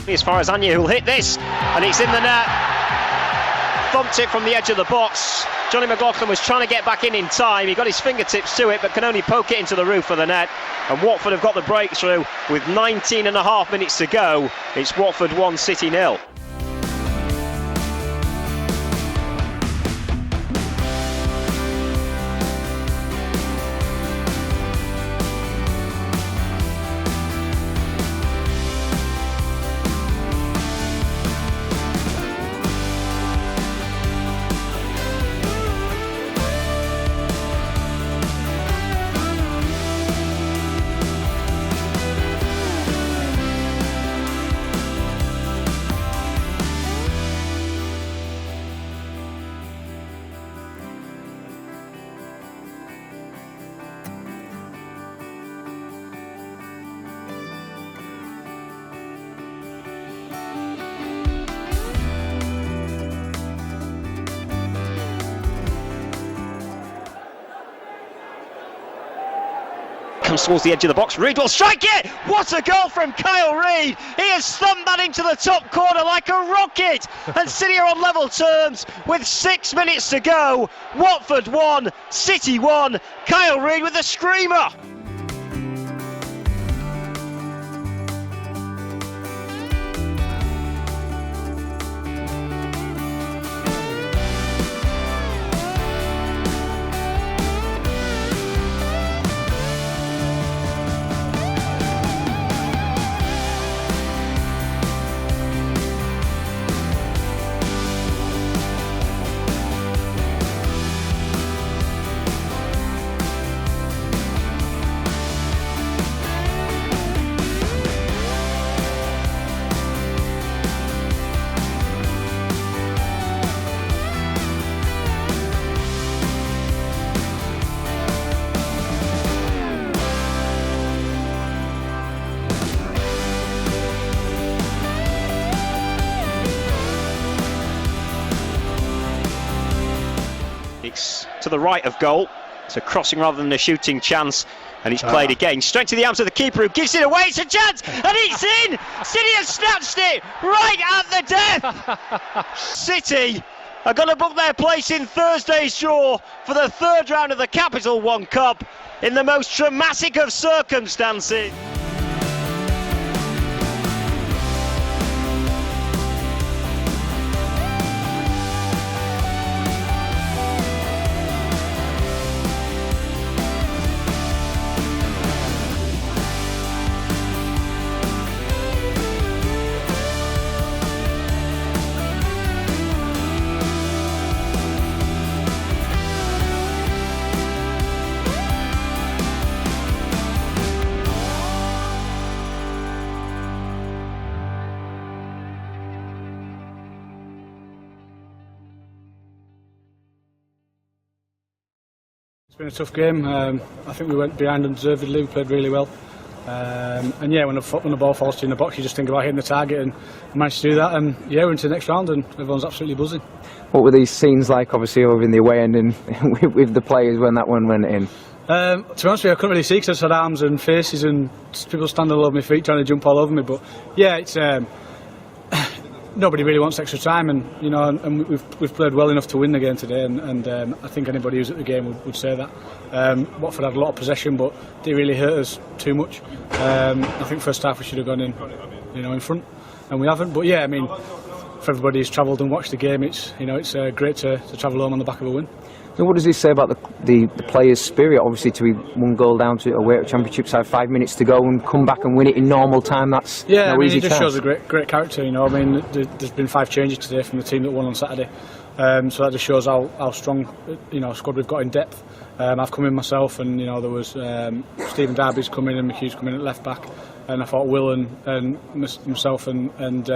As far as Anya, who'll hit this, and it's in the net. Thumped it from the edge of the box. Johnny McLaughlin was trying to get back in time. He got his fingertips to it, but can only poke it into the roof of the net. And Watford have got the breakthrough with 19.5 minutes to go. It's Watford 1, City 0. Comes towards the edge of the box. Reid will strike it. What a goal from Kyle Reid. He has thumped that into the top corner like a rocket. And City are on level terms with 6 minutes to go. Watford 1, City 1. Kyle Reid with the screamer. To the right of goal. It's a crossing rather than a shooting chance, and it's played again. Straight to the arms of the keeper, who gives it away. It's a chance, and it's in! City have snatched it right at the death! City are going to book their place in Thursday's draw for the third round of the Capital One Cup in the most dramatic of circumstances. It's been a tough game. I think we went behind undeservedly. We played really well. And yeah, when the ball falls to you in the box, you just think about hitting the target, and managed to do that. And yeah, we're into the next round, and everyone's absolutely buzzing. What were these scenes like, obviously, over in the away end and with the players when that one went in? To be honest with you, I couldn't really see because I just had arms and faces and people standing all over my feet trying to jump all over me. But yeah, it's nobody really wants extra time, and you know, and we've played well enough to win the game today, and I think anybody who's at the game would say that. Watford had a lot of possession, but they really hurt us too much. I think first half we should have gone in, you know, in front, and we haven't. But yeah, I mean, for everybody who's travelled and watched the game, it's great to travel home on the back of a win. So what does this say about the players' spirit? Obviously, to be one goal down to away at Championship side, 5 minutes to go, and come back and win it in normal time. That's yeah. No I mean, easy it just task. shows a great character. You know, I mean, there's been 5 changes today from the team that won on Saturday, so that just shows how strong, you know, squad we've got in depth. I've come in myself, and you know, there was Stephen Darby's come in and McHugh's come in at left back, and I thought Will and myself and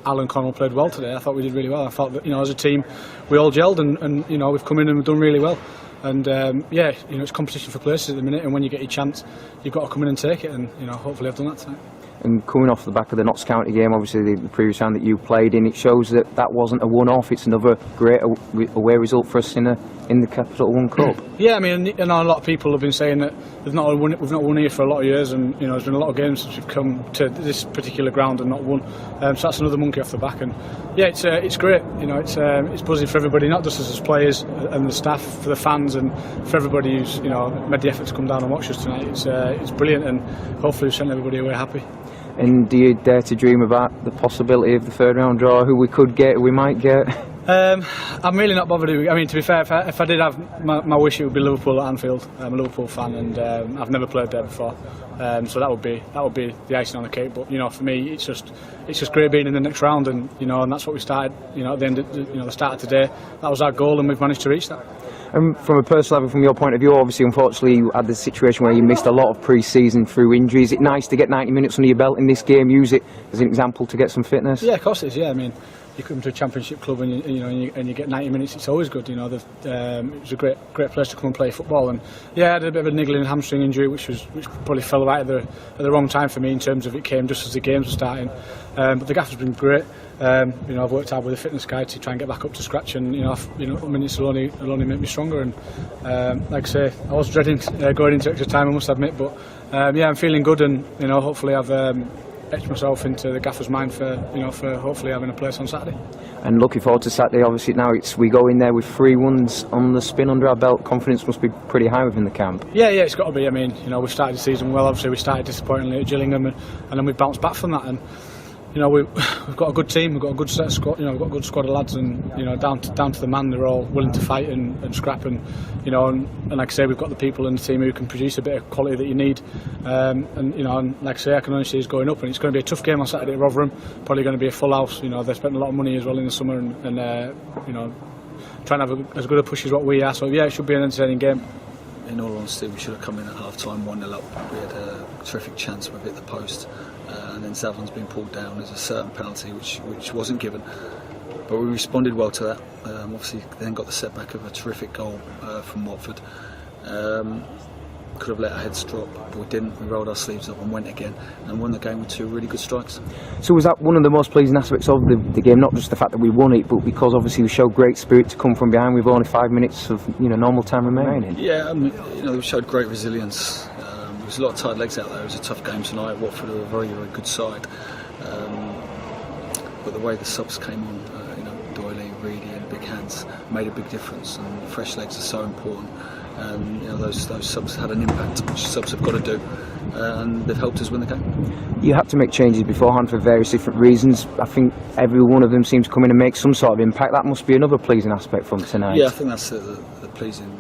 Alan Connell played well today. I thought we did really well. I thought that, you know, as a team we all gelled, and you know, we've come in and we've done really well. And yeah, you know, it's competition for places at the minute, and when you get your chance, you've got to come in and take it. And you know, hopefully I've done that tonight. And coming off the back of the Notts County game, obviously the previous round that you played in, it shows that wasn't a one-off. It's another great away result for us in a in the Capital One Cup. Yeah, I mean, I know a lot of people have been saying that we've not won here for a lot of years, and there's been a lot of games since we've come to this particular ground and not won. So that's another monkey off the back, and yeah, it's great. It's buzzing for everybody, not just as players and the staff, for the fans, and for everybody who's made the effort to come down and watch us tonight. It's brilliant, and hopefully we've sent everybody away happy. And do you dare to dream about the possibility of the third round draw? Who we could get, who we might get? I'm really not bothered. I mean, to be fair, if I did have my wish, it would be Liverpool at Anfield. I'm a Liverpool fan, and I've never played there before, so that would be the icing on the cake. But for me, it's just great being in the next round, and and that's what we started. At the end, of, the start of today, that was our goal, and we've managed to reach that. And from a personal level, from your point of view, obviously, unfortunately, you had the situation where you missed a lot of pre-season through injury. Is it nice to get 90 minutes under your belt in this game? Use it as an example to get some fitness? Yeah, of course it is. Yeah, I mean, you come to a championship club and you get 90 minutes. It's always good. It was a great place to come and play football. And yeah, I had a bit of a niggling hamstring injury, which probably fell right at the wrong time for me in terms of it came just as the games were starting. But the gaffer's been great. I've worked hard with a fitness guy to try and get back up to scratch, and minutes will only make me stronger. And like I say, I was dreading going into extra time, I must admit. But I'm feeling good, and hopefully I've etched myself into the gaffer's mind for hopefully having a place on Saturday. And looking forward to Saturday. Obviously now we go in there with 3-1s on the spin under our belt. Confidence must be pretty high within the camp. Yeah, it's got to be. I mean, we've started the season well. Obviously we started disappointingly at Gillingham, and then we bounced back from that. And we've got a good team, we've got a good set of squad, we've got a good squad of lads, and down to the man, they're all willing to fight and scrap, and like I say, we've got the people in the team who can produce a bit of quality that you need, and like I say, I can only see us going up, and it's going to be a tough game on Saturday at Rotherham. Probably going to be a full house. They've spent a lot of money as well in the summer, and trying to have as good a push as what we are. So yeah, it should be an entertaining game. In all honesty, we should have come in at half-time 1-0 up. We had a terrific chance with it at the post, and then Zavon's been pulled down. There's a certain penalty which wasn't given, but we responded well to that. Obviously, then got the setback of a terrific goal from Watford. Could have let our heads drop, but we didn't. We rolled our sleeves up and went again, and won the game with 2 really good strikes. So was that one of the most pleasing aspects of the game? Not just the fact that we won it, but because obviously we showed great spirit to come from behind with only 5 minutes of normal time remaining. Yeah, we showed great resilience. There was a lot of tired legs out there. It was a tough game tonight. Watford are a very, very good side, but the way the subs came on, Doyley, Reedy, and Big Hands made a big difference. And fresh legs are so important. Those subs had an impact, which subs have got to do, and they've helped us win the game. You had to make changes beforehand for various different reasons. I think every one of them seems to come in and make some sort of impact. That must be another pleasing aspect from tonight. Yeah, I think that's the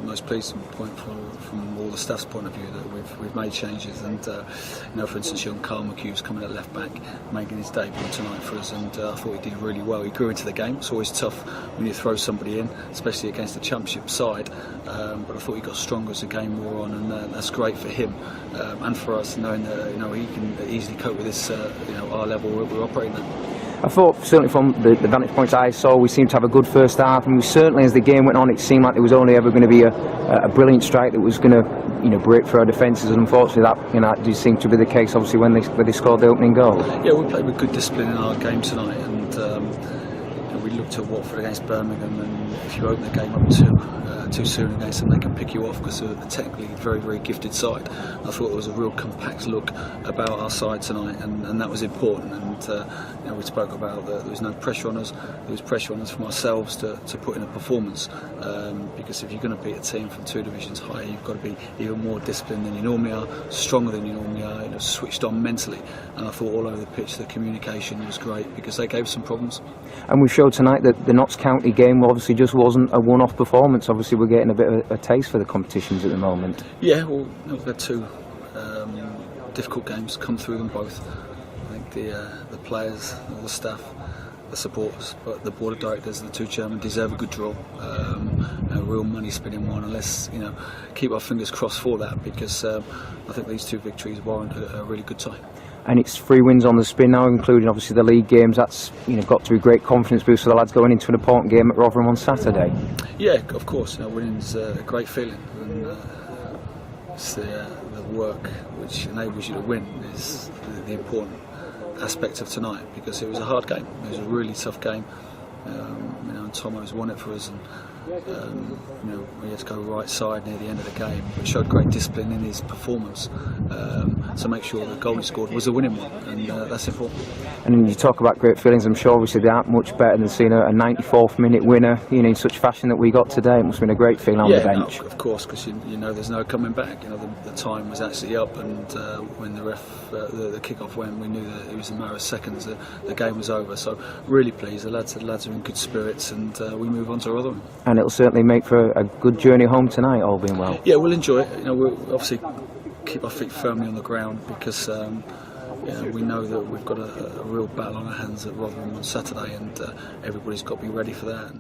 most pleasing point from all the staff's point of view, that we've made changes. And for instance, young Carl McHugh's coming at left back, making his debut tonight for us, and I thought he did really well. He grew into the game. It's always tough when you throw somebody in, especially against the Championship side, but I thought he got stronger as the game wore on, and that's great for him and for us, knowing that he can easily cope with this our level we're operating at. I thought, certainly from the vantage points I saw, we seemed to have a good first half, and certainly as the game went on, it seemed like there was only ever going to be a brilliant strike that was going to break through our defences, and unfortunately that did seem to be the case, obviously, when they scored the opening goal. Yeah, we played with good discipline in our game tonight, and we looked at Watford against Birmingham, and if you open the game up too soon against them, they can pick you off because they're technically a very, very gifted side. I thought there was a real compact look about our side tonight, and that was important. And we spoke about that there was no pressure on us. There was pressure on us from ourselves to put in a performance, because if you're going to beat a team from 2 divisions higher, you've got to be even more disciplined than you normally are, stronger than you normally are, switched on mentally. And I thought all over the pitch the communication was great, because they gave some problems. And we showed tonight that the Notts County game obviously just wasn't a one-off performance. Obviously we're getting a bit of a taste for the competitions at the moment. Yeah, well, we've had 2 difficult games, come through them both. I think the players, all the staff, the supporters, but the board of directors and the 2 chairmen deserve a good draw. A real money spinning one, and let's keep our fingers crossed for that, because I think these 2 victories warrant a really good tie. And it's 3 wins on the spin now, including obviously the league games. That's got to be great confidence boost for the lads going into an important game at Rotherham on Saturday. Yeah, of course. Winning's a great feeling, and it's the work which enables you to win is the important aspect of tonight, because it was a hard game. It was a really tough game. And Tomo's won it for us, and We had to go right side near the end of the game, but showed great discipline in his performance to make sure the goal he scored was a winning one, and that's important. And then you talk about great feelings. I'm sure obviously they aren't much better than seeing a 94th minute winner, in such fashion that we got today. It must have been a great feeling on the bench. No, of course, because there's no coming back. The time was actually up, and when the ref, the kick-off went, we knew that it was a matter of seconds that the game was over. So really pleased. The lads are in good spirits, and we move on to our other one. And it'll certainly make for a good journey home tonight, all being well. Yeah, we'll enjoy it. We'll obviously keep our feet firmly on the ground because we know that we've got a real battle on our hands at Rotherham on Saturday, and everybody's got to be ready for that.